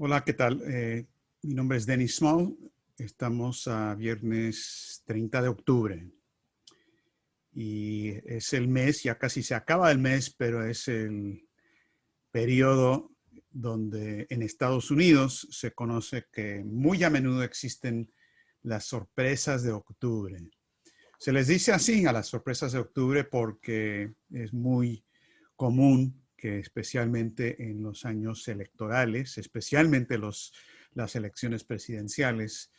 Hola, ¿qué tal? Mi nombre es Dennis Small. Estamos a viernes 30 de octubre y es el mes, ya casi se acaba el mes, pero es el periodo donde en Estados Unidos se conoce que muy a menudo existen las sorpresas de octubre. Se les dice así a las sorpresas de octubre porque es muy común que especialmente en los años electorales, especialmente las elecciones presidenciales,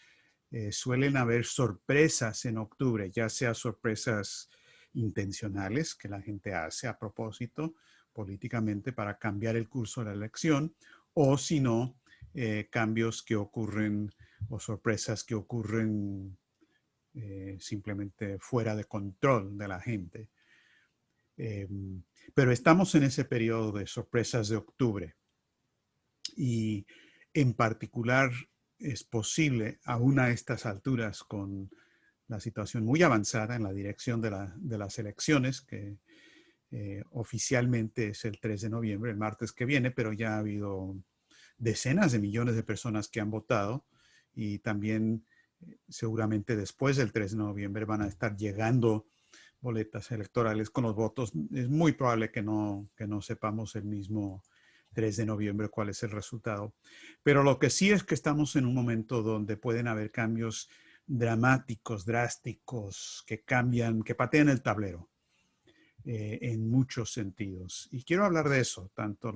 suelen haber sorpresas en octubre, ya sea sorpresas intencionales que la gente hace a propósito políticamente para cambiar el curso de la elección, o si no, cambios que ocurren o sorpresas que ocurren simplemente fuera de control de la gente. Eh, pero estamos en ese periodo de sorpresas de octubre y en particular es posible, aún a estas alturas, con la situación muy avanzada en la dirección de las elecciones, que oficialmente es el 3 de noviembre, el martes que viene, pero ya ha habido decenas de millones de personas que han votado y también seguramente después del 3 de noviembre van a estar llegando boletas electorales con los votos. Es muy probable que no sepamos el mismo 3 de noviembre cuál es el resultado. Pero lo que sí es que estamos en un momento donde pueden haber cambios dramáticos, drásticos, que cambian, que patean el tablero en muchos sentidos. Y quiero hablar de eso, tanto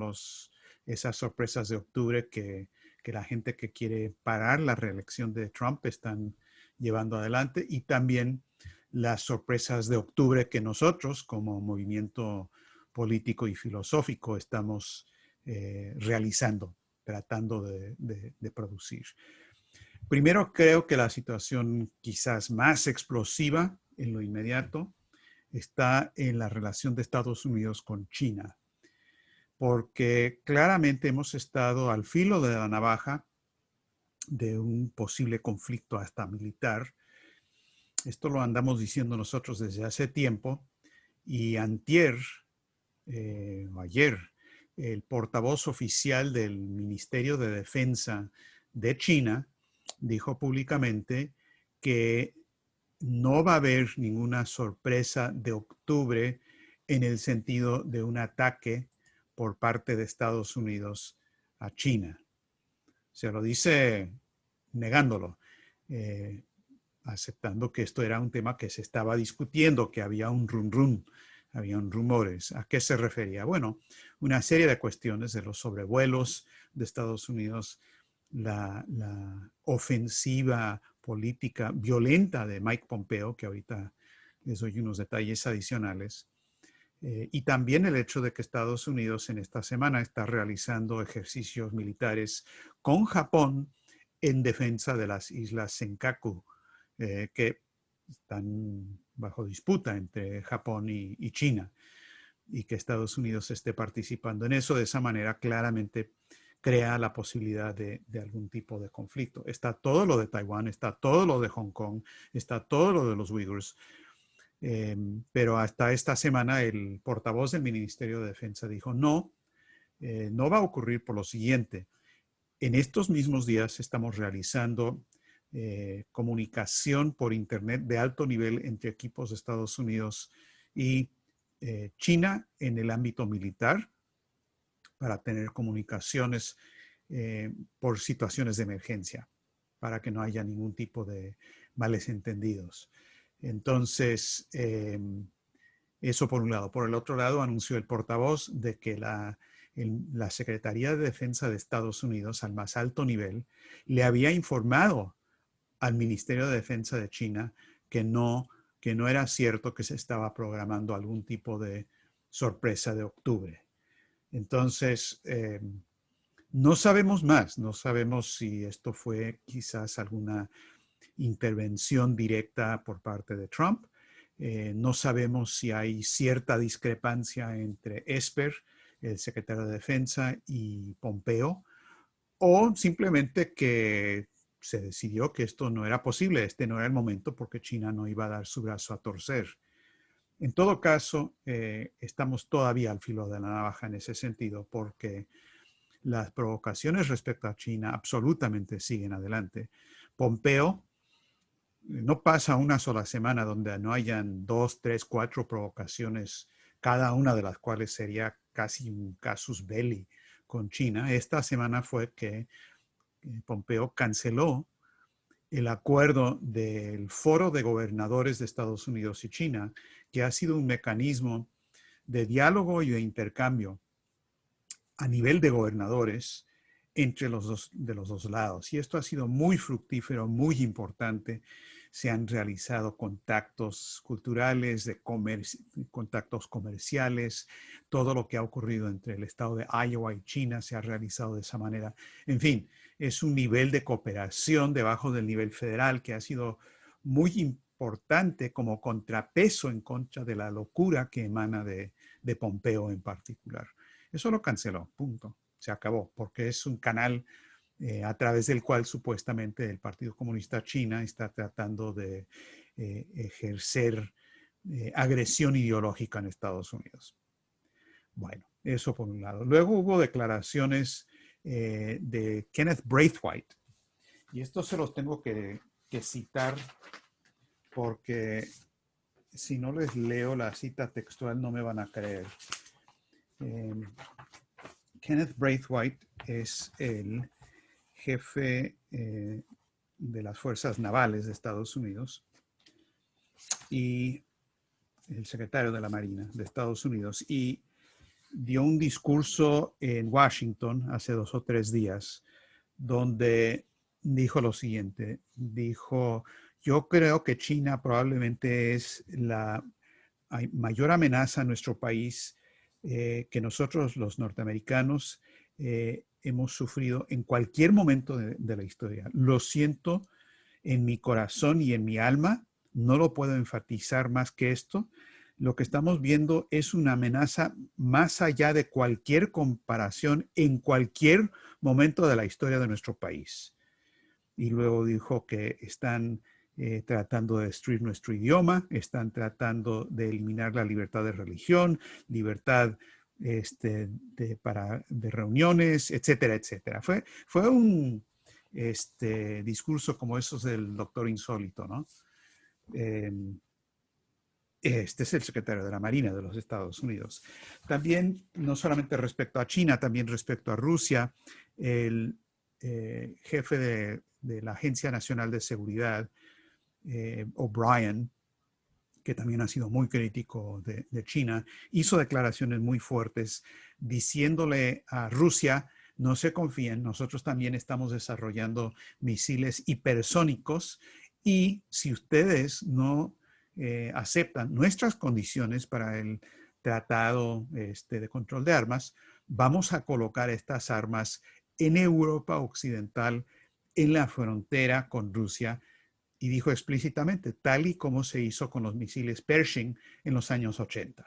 esas sorpresas de octubre que la gente que quiere parar la reelección de Trump están llevando adelante y también las sorpresas de octubre que nosotros como movimiento político y filosófico estamos realizando, tratando de producir. Primero, creo que la situación quizás más explosiva en lo inmediato está en la relación de Estados Unidos con China, porque claramente hemos estado al filo de la navaja de un posible conflicto hasta militar. Esto lo andamos diciendo nosotros desde hace tiempo y antier, o ayer, el portavoz oficial del Ministerio de Defensa de China dijo públicamente que no va a haber ninguna sorpresa de octubre en el sentido de un ataque por parte de Estados Unidos a China. Se lo dice negándolo, eh, aceptando que esto era un tema que se estaba discutiendo, que había un run, habían rumores. ¿A qué se refería? Bueno, una serie de cuestiones de los sobrevuelos de Estados Unidos, la ofensiva política violenta de Mike Pompeo, que ahorita les doy unos detalles adicionales, y también el hecho de que Estados Unidos en esta semana está realizando ejercicios militares con Japón en defensa de las islas Senkaku, que están bajo disputa entre Japón y China, y que Estados Unidos esté participando en eso de esa manera claramente crea la posibilidad de algún tipo de conflicto. Está todo lo de Taiwán, está todo lo de Hong Kong, está todo lo de los Uyghurs, pero hasta esta semana el portavoz del Ministerio de Defensa dijo no, no va a ocurrir por lo siguiente. En estos mismos días estamos realizando comunicación por Internet de alto nivel entre equipos de Estados Unidos y China en el ámbito militar para tener comunicaciones por situaciones de emergencia, para que no haya ningún tipo de males entendidos. Entonces, eso por un lado. Por el otro lado, anunció el portavoz de que la Secretaría de Defensa de Estados Unidos, al más alto nivel, le había informado al Ministerio de Defensa de China que no era cierto que se estaba programando algún tipo de sorpresa de octubre. Entonces, no sabemos más, no sabemos si esto fue quizás alguna intervención directa por parte de Trump. No sabemos si hay cierta discrepancia entre Esper, el secretario de Defensa, y Pompeo, o simplemente que se decidió que esto no era posible, este no era el momento porque China no iba a dar su brazo a torcer. En todo caso, estamos todavía al filo de la navaja en ese sentido, porque las provocaciones respecto a China absolutamente siguen adelante. Pompeo, no pasa una sola semana donde no hayan 2, 3, 4 provocaciones, cada una de las cuales sería casi un casus belli con China. Esta semana fue que Pompeo canceló el acuerdo del Foro de Gobernadores de Estados Unidos y China, que ha sido un mecanismo de diálogo y de intercambio a nivel de gobernadores entre los dos lados. Y esto ha sido muy fructífero, muy importante. Se han realizado contactos culturales, contactos comerciales. Todo lo que ha ocurrido entre el estado de Iowa y China se ha realizado de esa manera. En fin, es un nivel de cooperación debajo del nivel federal que ha sido muy importante como contrapeso en contra de la locura que emana de Pompeo en particular. Eso lo canceló, punto. Se acabó, porque es un canal a través del cual supuestamente el Partido Comunista China está tratando de ejercer agresión ideológica en Estados Unidos. Bueno, eso por un lado. Luego hubo declaraciones de Kenneth Braithwaite, y esto se los tengo que citar porque si no les leo la cita textual no me van a creer. Kenneth Braithwaite es el jefe de las fuerzas navales de Estados Unidos y el secretario de la Marina de Estados Unidos, y dio un discurso en Washington hace 2 o 3 días donde dijo lo siguiente. Dijo: yo creo que China probablemente es la mayor amenaza a nuestro país que nosotros los norteamericanos hemos sufrido en cualquier momento de la historia. Lo siento en mi corazón y en mi alma, no lo puedo enfatizar más que esto. Lo que estamos viendo es una amenaza más allá de cualquier comparación en cualquier momento de la historia de nuestro país. Y luego dijo que están tratando de destruir nuestro idioma, están tratando de eliminar la libertad de religión, libertad de reuniones, etcétera, etcétera. Fue un discurso como esos del doctor Insólito, ¿no? Este es el secretario de la Marina de los Estados Unidos. También, no solamente respecto a China, también respecto a Rusia, el jefe de la Agencia Nacional de Seguridad, O'Brien, que también ha sido muy crítico de China, hizo declaraciones muy fuertes diciéndole a Rusia: no se confíen, nosotros también estamos desarrollando misiles hipersónicos y si ustedes no aceptan nuestras condiciones para el tratado de control de armas, vamos a colocar estas armas en Europa Occidental, en la frontera con Rusia. Y dijo explícitamente, tal y como se hizo con los misiles Pershing en los años 80.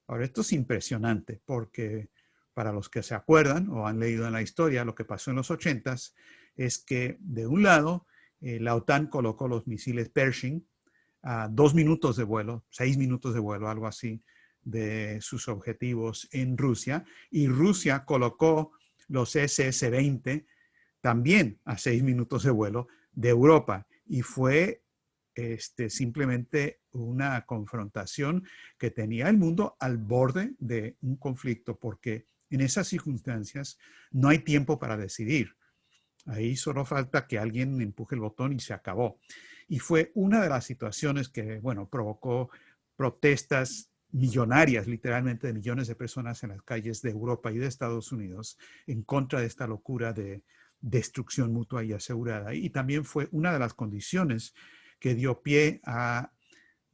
Ahora, esto es impresionante porque para los que se acuerdan o han leído en la historia, lo que pasó en los 80 es que de un lado la OTAN colocó los misiles Pershing a 2 minutos de vuelo, 6 minutos de vuelo, algo así, de sus objetivos en Rusia, y Rusia colocó los SS-20 también a 6 minutos de vuelo de Europa, y fue simplemente una confrontación que tenía el mundo al borde de un conflicto, porque en esas circunstancias no hay tiempo para decidir. Ahí solo falta que alguien empuje el botón y se acabó. Y fue una de las situaciones que, bueno, provocó protestas millonarias, literalmente de millones de personas en las calles de Europa y de Estados Unidos en contra de esta locura de destrucción mutua y asegurada. Y también fue una de las condiciones que dio pie a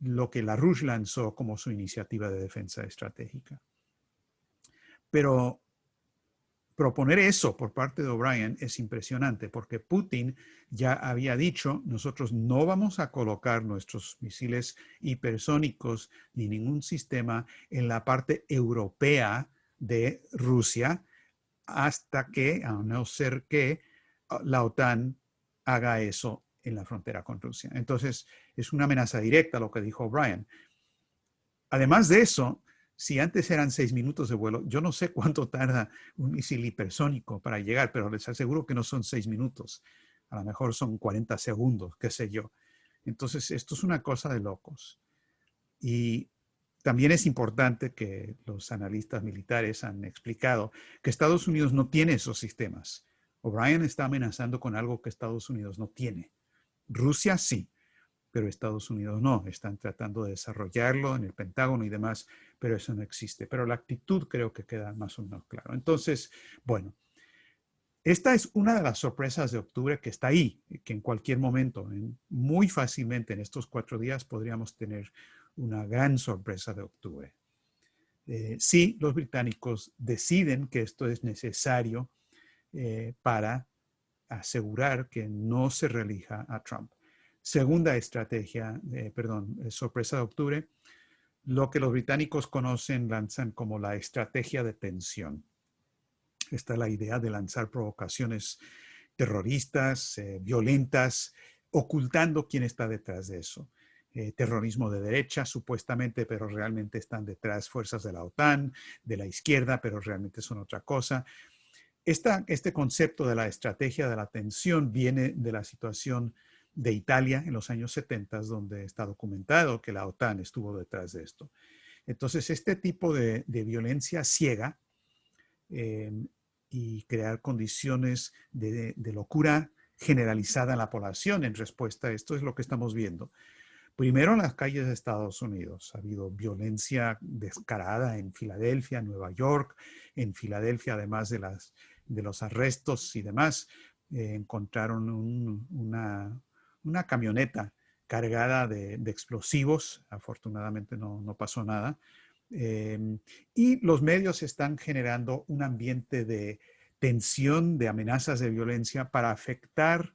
lo que LaRouche lanzó como su iniciativa de defensa estratégica. Pero proponer eso por parte de O'Brien es impresionante porque Putin ya había dicho: nosotros no vamos a colocar nuestros misiles hipersónicos ni ningún sistema en la parte europea de Rusia hasta que, a no ser que la OTAN haga eso en la frontera con Rusia. Entonces, es una amenaza directa lo que dijo O'Brien. Además de eso, Si antes eran 6 minutos de vuelo, yo no sé cuánto tarda un misil hipersónico para llegar, pero les aseguro que no son 6 minutos. A lo mejor son 40 segundos, qué sé yo. Entonces, esto es una cosa de locos. Y también es importante que los analistas militares han explicado que Estados Unidos no tiene esos sistemas. O'Brien está amenazando con algo que Estados Unidos no tiene. Rusia sí, pero Estados Unidos no. Están tratando de desarrollarlo en el Pentágono y demás, pero eso no existe. Pero la actitud creo que queda más o menos claro. Entonces, bueno, esta es una de las sorpresas de octubre que está ahí, que en cualquier momento, muy fácilmente en estos 4 días podríamos tener una gran sorpresa de octubre. Si los británicos deciden que esto es necesario para asegurar que no se reelija a Trump. Segunda estrategia, sorpresa de octubre, lo que los británicos lanzan como la estrategia de tensión. Está la idea de lanzar provocaciones terroristas, violentas, ocultando quién está detrás de eso. Terrorismo de derecha, supuestamente, pero realmente están detrás fuerzas de la OTAN, de la izquierda, pero realmente son otra cosa. Este concepto de la estrategia de la tensión viene de la situación de Italia en los años 70, donde está documentado que la OTAN estuvo detrás de esto. Entonces, este tipo de violencia ciega y crear condiciones de locura generalizada en la población en respuesta a esto es lo que estamos viendo. Primero en las calles de Estados Unidos. Ha habido violencia descarada en Filadelfia, Nueva York. En Filadelfia, además de los arrestos y demás, encontraron una camioneta cargada de explosivos. Afortunadamente no pasó nada. Y los medios están generando un ambiente de tensión, de amenazas de violencia para afectar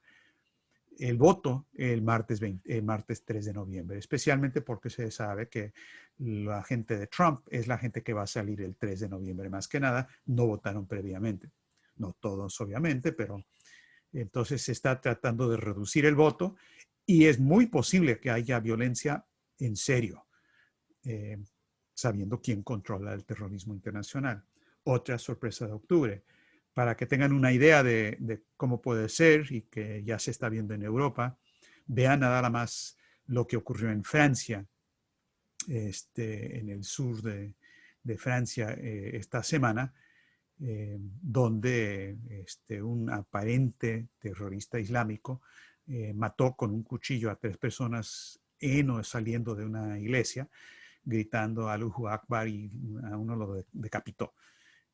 el voto el martes 3 de noviembre, especialmente porque se sabe que la gente de Trump es la gente que va a salir el 3 de noviembre. Más que nada, no votaron previamente. No todos, obviamente, pero entonces se está tratando de reducir el voto y es muy posible que haya violencia en serio, sabiendo quién controla el terrorismo internacional. Otra sorpresa de octubre. Para que tengan una idea de cómo puede ser y que ya se está viendo en Europa, vean nada más lo que ocurrió en Francia, en el sur de Francia esta semana, donde un aparente terrorista islámico mató con un cuchillo a 3 personas en o saliendo de una iglesia, gritando Allahu Akbar, y a uno lo decapitó.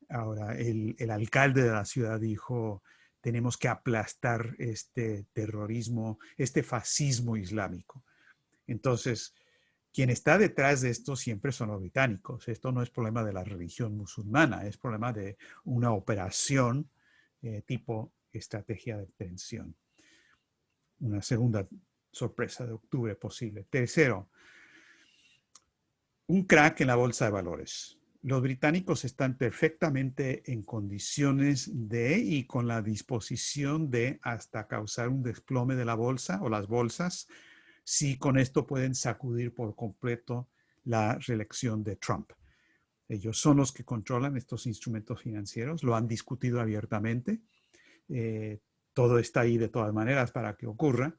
Ahora, el alcalde de la ciudad dijo, tenemos que aplastar este terrorismo, este fascismo islámico. Entonces, quien está detrás de esto siempre son los británicos. Esto no es problema de la religión musulmana, es problema de una operación tipo estrategia de tensión. Una segunda sorpresa de octubre posible. Tercero, un crack en la bolsa de valores. Los británicos están perfectamente en condiciones y con la disposición de hasta causar un desplome de la bolsa o las bolsas, si con esto pueden sacudir por completo la reelección de Trump. Ellos son los que controlan estos instrumentos financieros, lo han discutido abiertamente. Todo está ahí de todas maneras para que ocurra.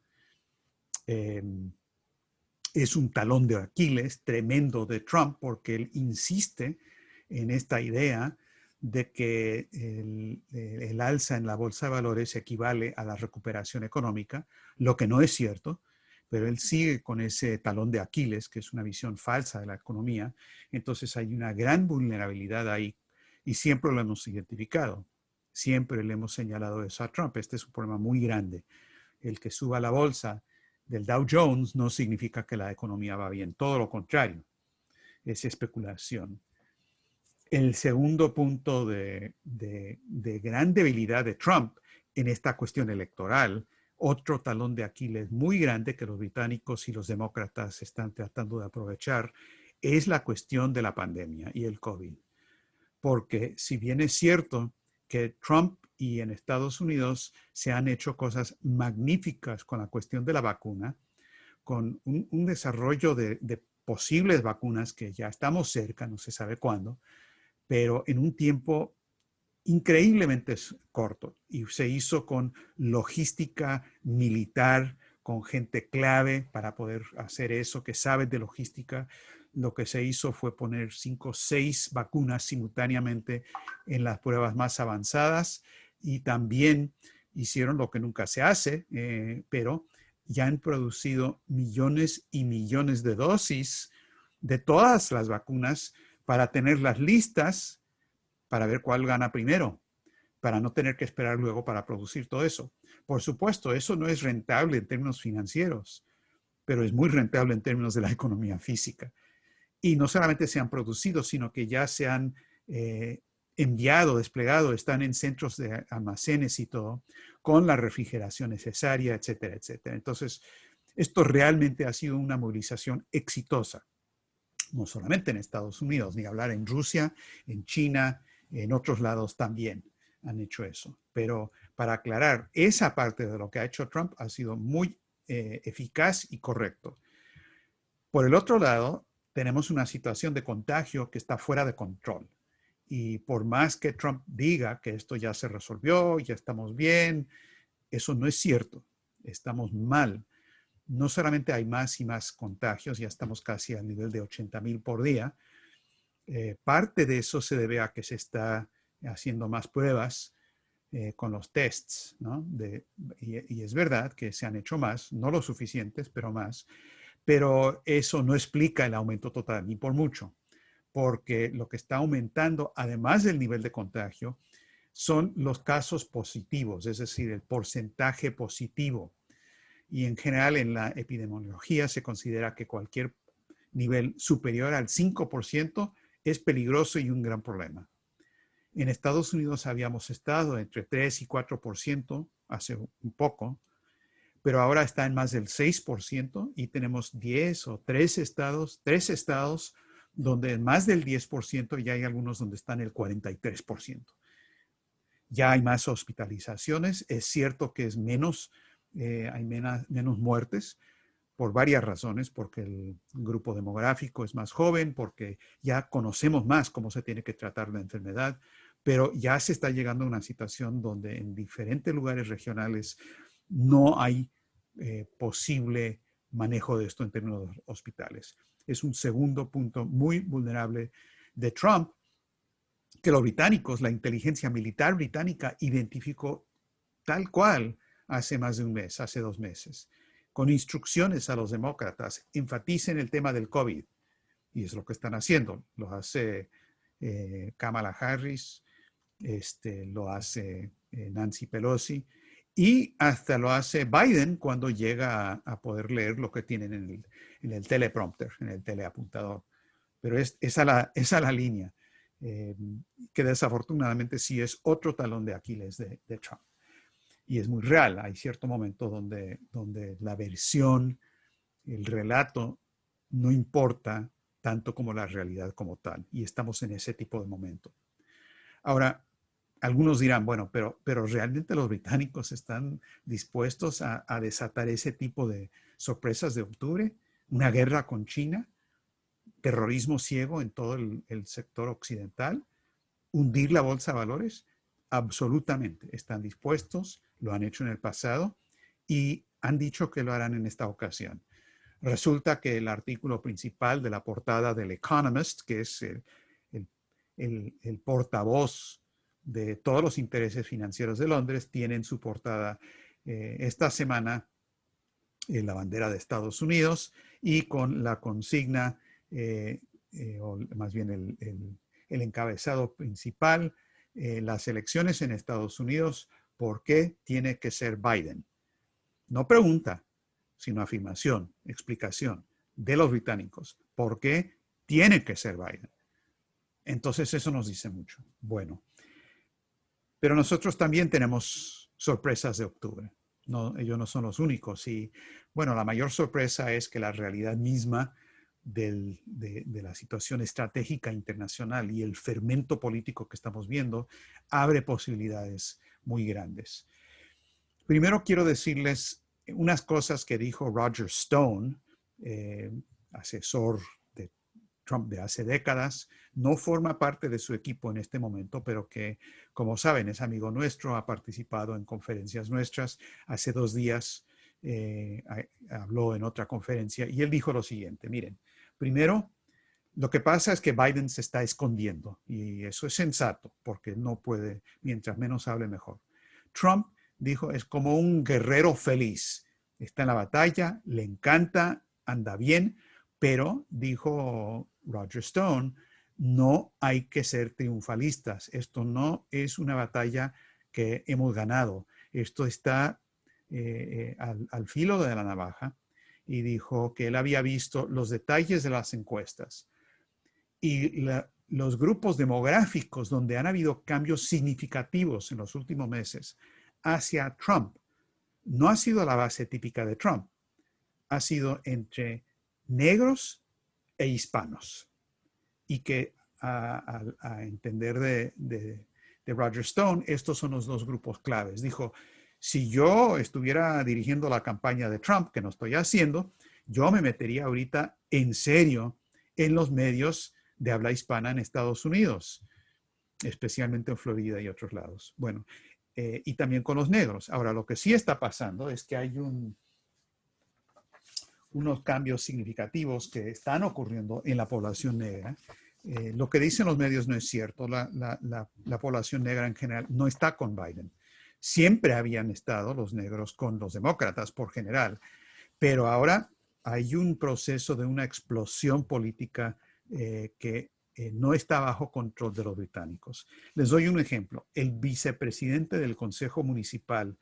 Es un talón de Aquiles tremendo de Trump porque él insiste en esta idea de que el alza en la bolsa de valores equivale a la recuperación económica, lo que no es cierto, pero él sigue con ese talón de Aquiles, que es una visión falsa de la economía. Entonces hay una gran vulnerabilidad ahí y siempre lo hemos identificado. Siempre le hemos señalado eso a Trump. Este es un problema muy grande. El que suba la bolsa del Dow Jones no significa que la economía va bien, todo lo contrario, es especulación. El segundo punto de gran debilidad de Trump en esta cuestión electoral, otro talón de Aquiles muy grande que los británicos y los demócratas están tratando de aprovechar, es la cuestión de la pandemia y el COVID. Porque si bien es cierto que Trump y en Estados Unidos se han hecho cosas magníficas con la cuestión de la vacuna, con un desarrollo de posibles vacunas que ya estamos cerca, no se sabe cuándo, pero en un tiempo increíblemente corto, y se hizo con logística militar, con gente clave para poder hacer eso, que sabe de logística. Lo que se hizo fue poner 5 o 6 vacunas simultáneamente en las pruebas más avanzadas, y también hicieron lo que nunca se hace, pero ya han producido millones y millones de dosis de todas las vacunas para tenerlas listas para ver cuál gana primero, para no tener que esperar luego para producir todo eso. Por supuesto, eso no es rentable en términos financieros, pero es muy rentable en términos de la economía física. Y no solamente se han producido, sino que ya se han enviado, desplegado, están en centros de almacenes y todo, con la refrigeración necesaria, etcétera, etcétera. Entonces, esto realmente ha sido una movilización exitosa, no solamente en Estados Unidos, ni hablar en Rusia, en China, en otros lados también han hecho eso. Pero para aclarar, esa parte de lo que ha hecho Trump ha sido muy eficaz y correcto. Por el otro lado, tenemos una situación de contagio que está fuera de control. Y por más que Trump diga que esto ya se resolvió, ya estamos bien, eso no es cierto. Estamos mal. No solamente hay más y más contagios, ya estamos casi al nivel de 80,000 por día. Parte de eso se debe a que se está haciendo más pruebas con los tests, ¿no? Y es verdad que se han hecho más, no lo suficientes, pero más. Pero eso no explica el aumento total, ni por mucho, porque lo que está aumentando, además del nivel de contagio, son los casos positivos, es decir, el porcentaje positivo. Y en general en la epidemiología se considera que cualquier nivel superior al 5% es peligroso y un gran problema. En Estados Unidos habíamos estado entre 3 y 4% hace un poco, pero ahora está en más del 6% y tenemos 10 o 3 estados donde en más del 10% y hay algunos donde están el 43%. Ya hay más hospitalizaciones, es cierto que es menos, hay menos muertes por varias razones, porque el grupo demográfico es más joven, porque ya conocemos más cómo se tiene que tratar la enfermedad, pero ya se está llegando a una situación donde en diferentes lugares regionales no hay posible manejo de esto en términos de hospitales. Es un segundo punto muy vulnerable de Trump, que los británicos, la inteligencia militar británica, identificó tal cual hace más de un mes, hace 2 meses, con instrucciones a los demócratas: enfaticen el tema del COVID. Y es lo que están haciendo. Lo hace Kamala Harris, lo hace Nancy Pelosi, y hasta lo hace Biden cuando llega a poder leer lo que tienen en el teleprompter, en el teleapuntador. Pero esa la línea, que desafortunadamente sí es otro talón de Aquiles de Trump. Y es muy real. Hay cierto momento donde la versión, el relato, no importa tanto como la realidad como tal. Y estamos en ese tipo de momento. Ahora, algunos dirán, bueno, pero ¿realmente los británicos están dispuestos a desatar ese tipo de sorpresas de octubre? ¿Una guerra con China? ¿Terrorismo ciego en todo el sector occidental? ¿Hundir la bolsa de valores? Absolutamente. Están dispuestos, lo han hecho en el pasado y han dicho que lo harán en esta ocasión. Resulta que el artículo principal de la portada del Economist, que es el portavoz de todos los intereses financieros de Londres, tiene en su portada esta semana la bandera de Estados Unidos y con la consigna, o más bien el encabezado principal: las elecciones en Estados Unidos, ¿por qué tiene que ser Biden? No pregunta, sino afirmación, explicación de los británicos. ¿Por qué tiene que ser Biden? Entonces eso nos dice mucho. Bueno, pero nosotros también tenemos sorpresas de octubre. No, ellos no son los únicos. Y bueno, la mayor sorpresa es que la realidad misma de la situación estratégica internacional y el fermento político que estamos viendo abre posibilidades muy grandes. Primero quiero decirles unas cosas que dijo Roger Stone, asesor Trump de hace décadas, no forma parte de su equipo en este momento, pero que, como saben, es amigo nuestro, ha participado en conferencias nuestras. Hace 2 días habló en otra conferencia y él dijo lo siguiente: miren, primero, lo que pasa es que Biden se está escondiendo y eso es sensato porque no puede, mientras menos hable mejor. Trump, dijo, es como un guerrero feliz. Está en la batalla, le encanta, anda bien, pero, dijo Roger Stone, no hay que ser triunfalistas. Esto no es una batalla que hemos ganado. Esto está al filo de la navaja. Y dijo que él había visto los detalles de las encuestas y los grupos demográficos donde han habido cambios significativos en los últimos meses hacia Trump. No ha sido la base típica de Trump, ha sido entre negros e hispanos. Y que a entender de Roger Stone, estos son los 2 grupos claves. Dijo, si yo estuviera dirigiendo la campaña de Trump, que no estoy haciendo, yo me metería ahorita en serio en los medios de habla hispana en Estados Unidos, especialmente en Florida y otros lados. Bueno, y también con los negros. Ahora, lo que sí está pasando es que hay unos cambios significativos que están ocurriendo en la población negra. Lo que dicen los medios no es cierto. La población negra en general no está con Biden. Siempre habían estado los negros con los demócratas por general, pero ahora hay un proceso de una explosión política que no está bajo control de los británicos. Les doy un ejemplo. El vicepresidente del Consejo Municipal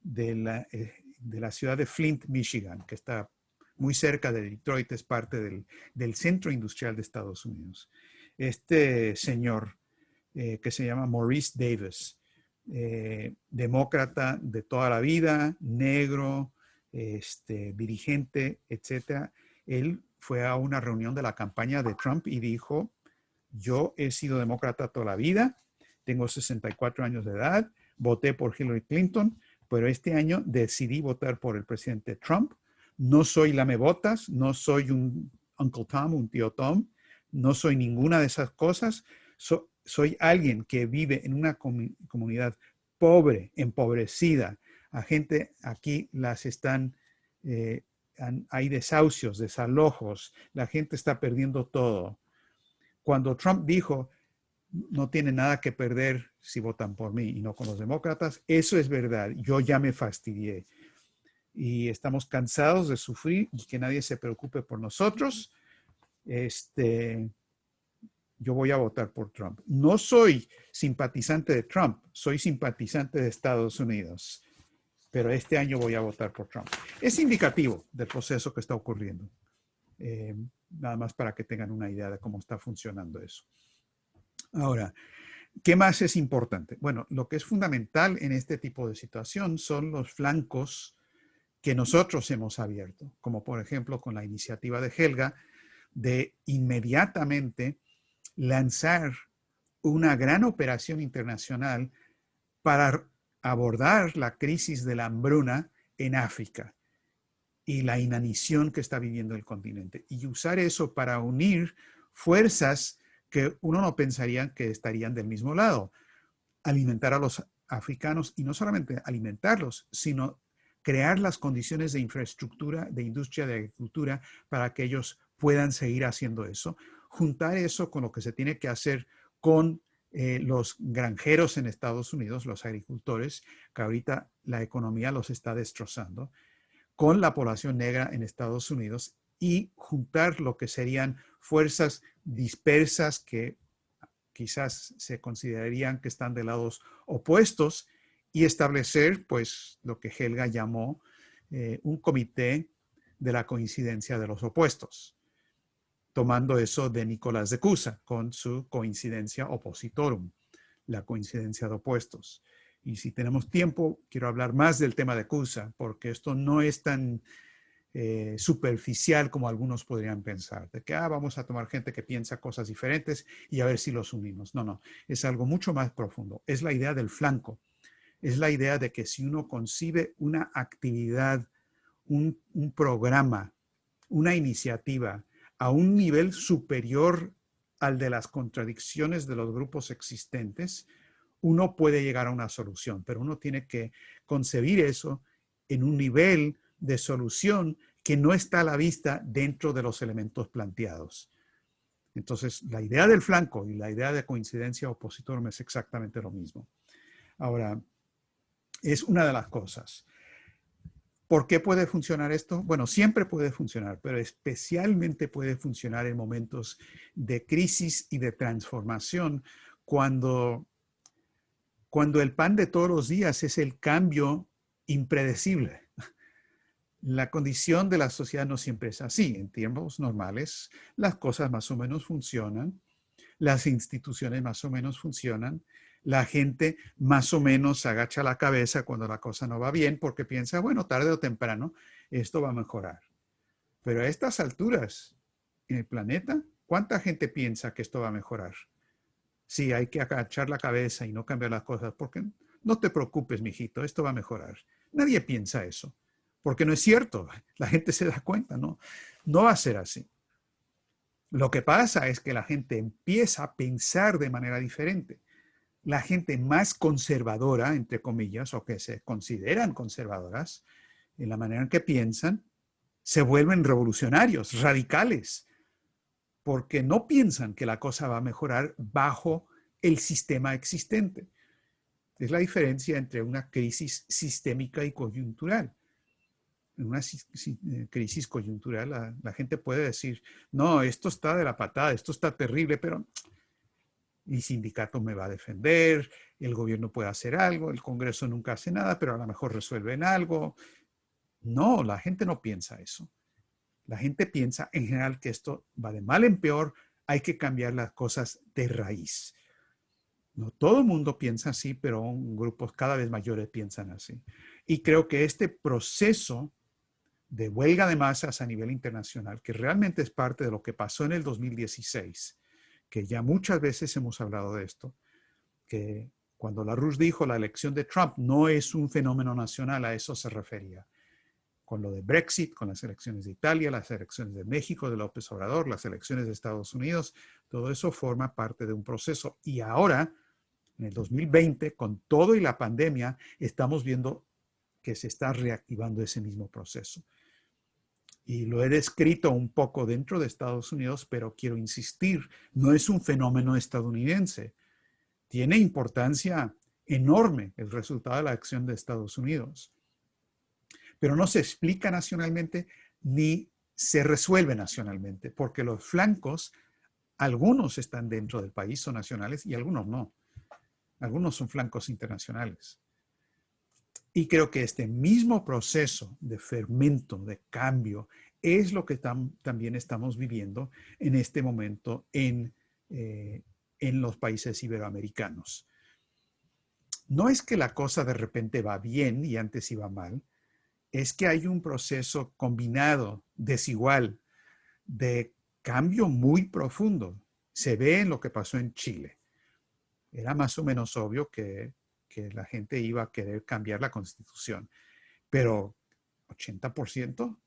de la ciudad de Flint, Michigan, que está muy cerca de Detroit, es parte del centro industrial de Estados Unidos. Este señor que se llama Maurice Davis, demócrata de toda la vida, negro, dirigente, etcétera. Él fue a una reunión de la campaña de Trump y dijo, yo he sido demócrata toda la vida, tengo 64 años de edad, voté por Hillary Clinton, pero este año decidí votar por el presidente Trump. No soy lamebotas, no soy un Uncle Tom, un tío Tom, no soy ninguna de esas cosas. Soy alguien que vive en una comunidad pobre, empobrecida. A gente aquí las están, hay desahucios, desalojos, la gente está perdiendo todo. Cuando Trump dijo, no tiene nada que perder si votan por mí y no con los demócratas, eso es verdad. Yo ya me fastidié y estamos cansados de sufrir y que nadie se preocupe por nosotros. Yo voy a votar por Trump. No soy simpatizante de Trump, soy simpatizante de Estados Unidos, pero este año voy a votar por Trump. Es indicativo del proceso que está ocurriendo. Nada más para que tengan una idea de cómo está funcionando eso. Ahora, ¿qué más es importante? Bueno, lo que es fundamental en este tipo de situación son los flancos que nosotros hemos abierto, como por ejemplo con la iniciativa de Helga de inmediatamente lanzar una gran operación internacional para abordar la crisis de la hambruna en África y la inanición que está viviendo el continente y usar eso para unir fuerzas que uno no pensaría que estarían del mismo lado. Alimentar a los africanos y no solamente alimentarlos, sino crear las condiciones de infraestructura, de industria, de agricultura para que ellos puedan seguir haciendo eso. Juntar eso con lo que se tiene que hacer con los granjeros en Estados Unidos, los agricultores, que ahorita la economía los está destrozando, con la población negra en Estados Unidos y juntar lo que serían fuerzas dispersas que quizás se considerarían que están de lados opuestos y establecer, pues, lo que Helga llamó un comité de la coincidencia de los opuestos, tomando eso de Nicolás de Cusa con su coincidencia oppositorum, la coincidencia de opuestos. Y si tenemos tiempo, quiero hablar más del tema de Cusa, porque esto no es tan superficial como algunos podrían pensar, de que vamos a tomar gente que piensa cosas diferentes y a ver si los unimos. No, no, es algo mucho más profundo. Es la idea del flanco. Es la idea de que si uno concibe una actividad, un programa, una iniciativa, a un nivel superior al de las contradicciones de los grupos existentes, uno puede llegar a una solución, pero uno tiene que concebir eso en un nivel de solución que no está a la vista dentro de los elementos planteados. Entonces, la idea del flanco y la idea de coincidencia opositor es exactamente lo mismo. Ahora, es una de las cosas. ¿Por qué puede funcionar esto? Bueno, siempre puede funcionar, pero especialmente puede funcionar en momentos de crisis y de transformación, cuando el pan de todos los días es el cambio impredecible. La condición de la sociedad no siempre es así. En tiempos normales, las cosas más o menos funcionan, las instituciones más o menos funcionan, la gente más o menos agacha la cabeza cuando la cosa no va bien porque piensa, bueno, tarde o temprano esto va a mejorar. Pero a estas alturas en el planeta, ¿cuánta gente piensa que esto va a mejorar? Sí, hay que agachar la cabeza y no cambiar las cosas porque no te preocupes, mijito, esto va a mejorar. Nadie piensa eso, porque no es cierto. La gente se da cuenta, ¿no? No va a ser así. Lo que pasa es que la gente empieza a pensar de manera diferente. La gente más conservadora, entre comillas, o que se consideran conservadoras, en la manera en que piensan, se vuelven revolucionarios, radicales, porque no piensan que la cosa va a mejorar bajo el sistema existente. Es la diferencia entre una crisis sistémica y coyuntural. En una crisis coyuntural, la gente puede decir, no, esto está de la patada, esto está terrible, pero mi sindicato me va a defender, el gobierno puede hacer algo, el Congreso nunca hace nada, pero a lo mejor resuelven algo. No, la gente no piensa eso. La gente piensa en general que esto va de mal en peor, hay que cambiar las cosas de raíz. No todo el mundo piensa así, pero grupos cada vez mayores piensan así. Y creo que este proceso de huelga de masas a nivel internacional, que realmente es parte de lo que pasó en el 2016, que ya muchas veces hemos hablado de esto, que cuando LaRouche dijo la elección de Trump no es un fenómeno nacional, a eso se refería. Con lo de Brexit, con las elecciones de Italia, las elecciones de México, de López Obrador, las elecciones de Estados Unidos, todo eso forma parte de un proceso. Y ahora, en el 2020, con todo y la pandemia, estamos viendo que se está reactivando ese mismo proceso. Y lo he descrito un poco dentro de Estados Unidos, pero quiero insistir, no es un fenómeno estadounidense. Tiene importancia enorme el resultado de la acción de Estados Unidos, pero no se explica nacionalmente ni se resuelve nacionalmente, porque los flancos, algunos están dentro del país, son nacionales, y algunos no. Algunos son flancos internacionales. Y creo que este mismo proceso de fermento, de cambio, es lo que también estamos viviendo en este momento en los países iberoamericanos. No es que la cosa de repente va bien y antes iba mal, es que hay un proceso combinado, desigual, de cambio muy profundo. Se ve en lo que pasó en Chile. Era más o menos obvio que la gente iba a querer cambiar la constitución, pero 80%,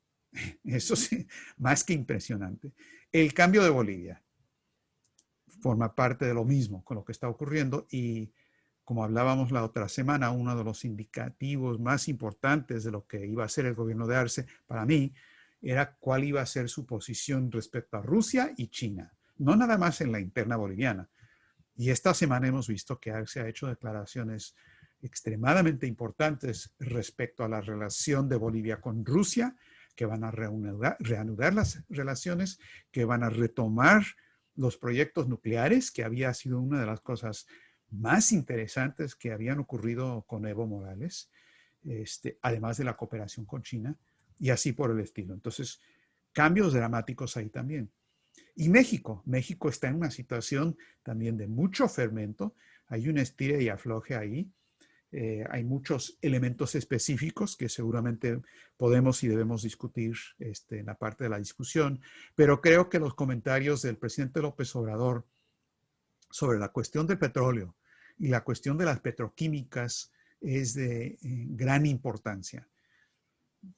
eso sí, más que impresionante. El cambio de Bolivia forma parte de lo mismo con lo que está ocurriendo y como hablábamos la otra semana, uno de los indicativos más importantes de lo que iba a hacer el gobierno de Arce, para mí, era cuál iba a ser su posición respecto a Rusia y China, no nada más en la interna boliviana. Y esta semana hemos visto que Arce ha hecho declaraciones extremadamente importantes respecto a la relación de Bolivia con Rusia, que van a reanudar las relaciones, que van a retomar los proyectos nucleares, que había sido una de las cosas más interesantes que habían ocurrido con Evo Morales, además de la cooperación con China, y así por el estilo. Entonces, cambios dramáticos ahí también. Y México está en una situación también de mucho fermento, hay un estire y afloje ahí, hay muchos elementos específicos que seguramente podemos y debemos discutir en la parte de la discusión, pero creo que los comentarios del presidente López Obrador sobre la cuestión del petróleo y la cuestión de las petroquímicas es de gran importancia.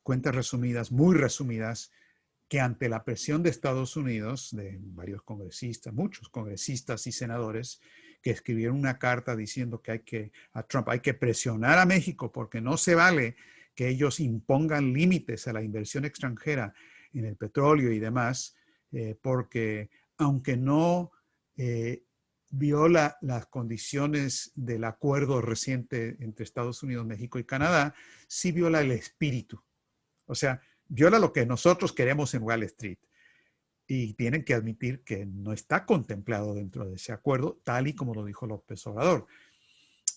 Cuentas resumidas, muy resumidas, que ante la presión de Estados Unidos, de varios congresistas, muchos congresistas y senadores, que escribieron una carta diciendo que a Trump hay que presionar a México porque no se vale que ellos impongan límites a la inversión extranjera en el petróleo y demás, porque aunque no viola las condiciones del acuerdo reciente entre Estados Unidos, México y Canadá, sí viola el espíritu. O sea, viola lo que nosotros queremos en Wall Street. Y tienen que admitir que no está contemplado dentro de ese acuerdo, tal y como lo dijo López Obrador.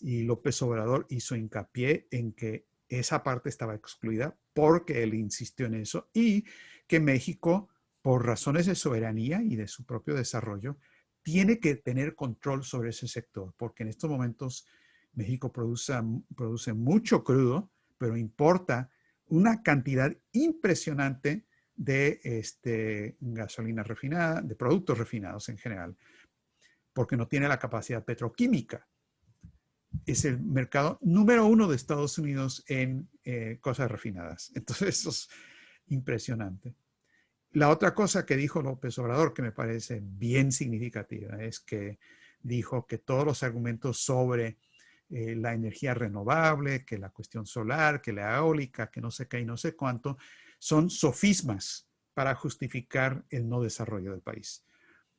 Y López Obrador hizo hincapié en que esa parte estaba excluida porque él insistió en eso y que México, por razones de soberanía y de su propio desarrollo, tiene que tener control sobre ese sector, porque en estos momentos México produce mucho crudo, pero importa una cantidad impresionante de gasolina refinada, de productos refinados en general, porque no tiene la capacidad petroquímica. Es el mercado número 1 de Estados Unidos en cosas refinadas. Entonces, eso es impresionante. La otra cosa que dijo López Obrador, que me parece bien significativa, es que dijo que todos los argumentos sobre la energía renovable, que la cuestión solar, que la eólica, que no sé qué y no sé cuánto, son sofismas para justificar el no desarrollo del país.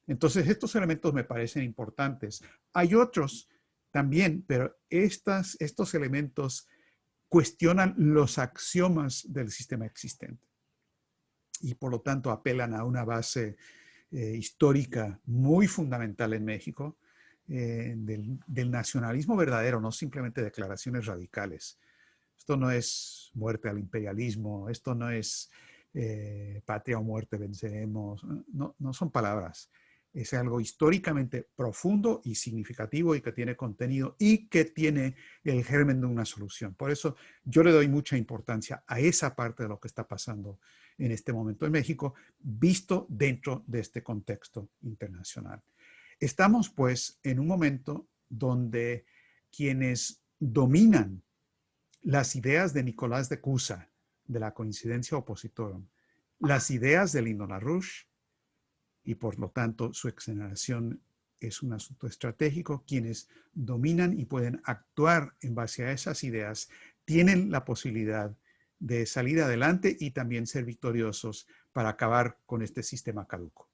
Entonces, estos elementos me parecen importantes. Hay otros también, pero estos elementos cuestionan los axiomas del sistema existente y por lo tanto apelan a una base histórica muy fundamental en México del nacionalismo verdadero, no simplemente declaraciones radicales. Esto no es muerte al imperialismo, esto no es patria o muerte venceremos, no, no son palabras. Es algo históricamente profundo y significativo y que tiene contenido y que tiene el germen de una solución. Por eso yo le doy mucha importancia a esa parte de lo que está pasando en este momento en México, visto dentro de este contexto internacional. Estamos pues en un momento donde quienes dominan las ideas de Nicolás de Cusa, de la coincidencia opositora, las ideas de Lino LaRouche, y por lo tanto su exgeneración es un asunto estratégico, quienes dominan y pueden actuar en base a esas ideas tienen la posibilidad de salir adelante y también ser victoriosos para acabar con este sistema caduco.